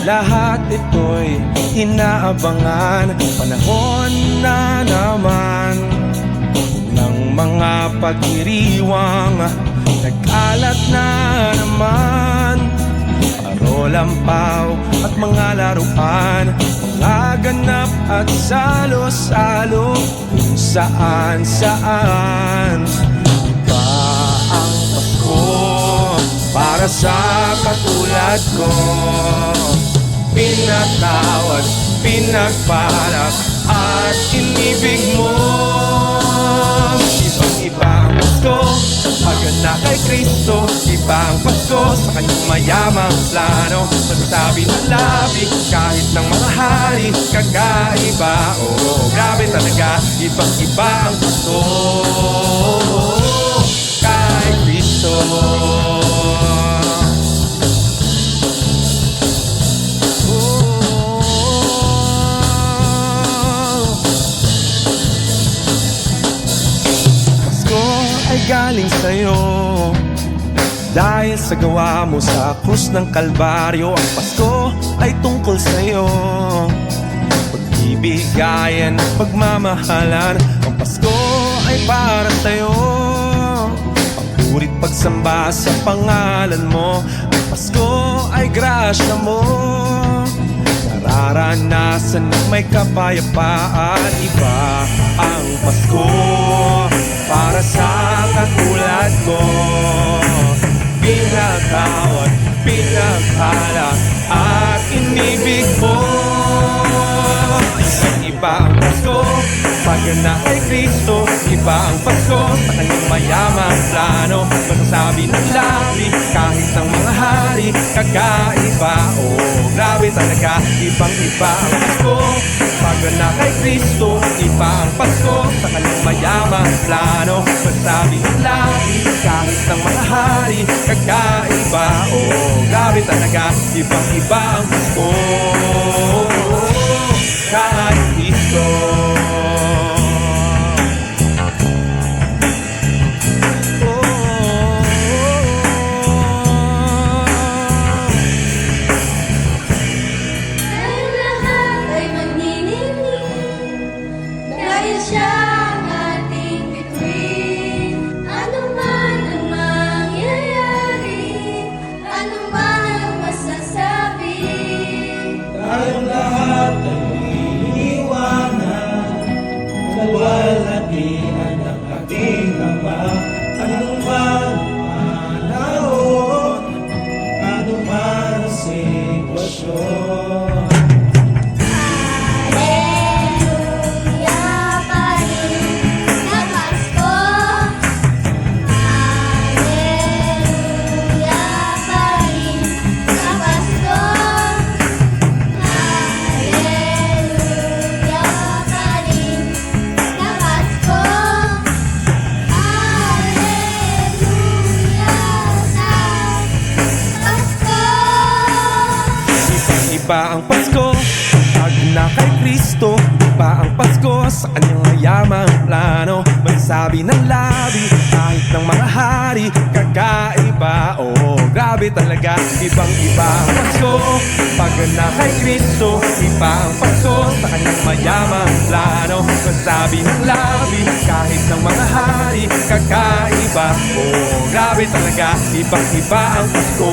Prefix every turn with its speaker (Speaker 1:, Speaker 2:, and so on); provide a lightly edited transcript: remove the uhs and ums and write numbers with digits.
Speaker 1: Lahat ito'y inaabangan. Panahon na naman ng mga pagdiriwang, nagkalat na naman. Parolampaw at mga laruan, mga ganap at salo-salo kung saan-saan. Iba ang Pasko para sa katulad ko, pinatawad, pinagbalak at inibig mo. Ibang-iba ang Pasko pag anak kay Kristo. Iba ang Pasko sa kanyang mayamang plano. Magsasabi ng labi kahit ng mga hari, kakaiba. Oh, grabe talaga, ibang-iba ang Pasko kay Kristo. Galing sa'yo dahil sa gawa mo sa krus ng Kalbaryo. Ang Pasko ay tungkol sa'yo, pagbibigayan, pagmamahalan. Ang Pasko ay para sa'yo, pagpurit, pagsamba sa pangalan mo. Ang Pasko ay grasya mo, nararanasan ng may kapayapaan. Iba ang Pasko para sa katulad ko, pinatawad, pinagbalak at inibig mo. Iba ang Pasko pag anak kay Kristo. Iba ang Pasko sa kanyang mayamang plano. Magsasabi ng labi kahit ng mga hari, kakaiba. Oh, grabe talaga, ibang-iba ang Pasko pag anak kay Kristo. Iba ang Pasko sa kanyang mayamang plano. Magsasabi ng labi kahit ng mga hari, kakaiba. Oh, grabe talaga, ibang-iba ang Pasko kay Kristo.
Speaker 2: Walhatian ng ating Ama, anuman ang panahon, anuman ang sitwasyon.
Speaker 1: Iba ang Pasko pag na kay Kristo. Iba ang Pasko sa kanyang mayamang plano. Magsabi ng labi kahit ng mga hari, kakaiba. Oh, grabe talaga, ibang-iba ang Pasko pag na kay Kristo. Iba ang Pasko sa kanyang mayamang plano. Magsabi ng labi kahit ng mga hari, kakaiba. Oh, grabe talaga, ibang-iba ang Pasko.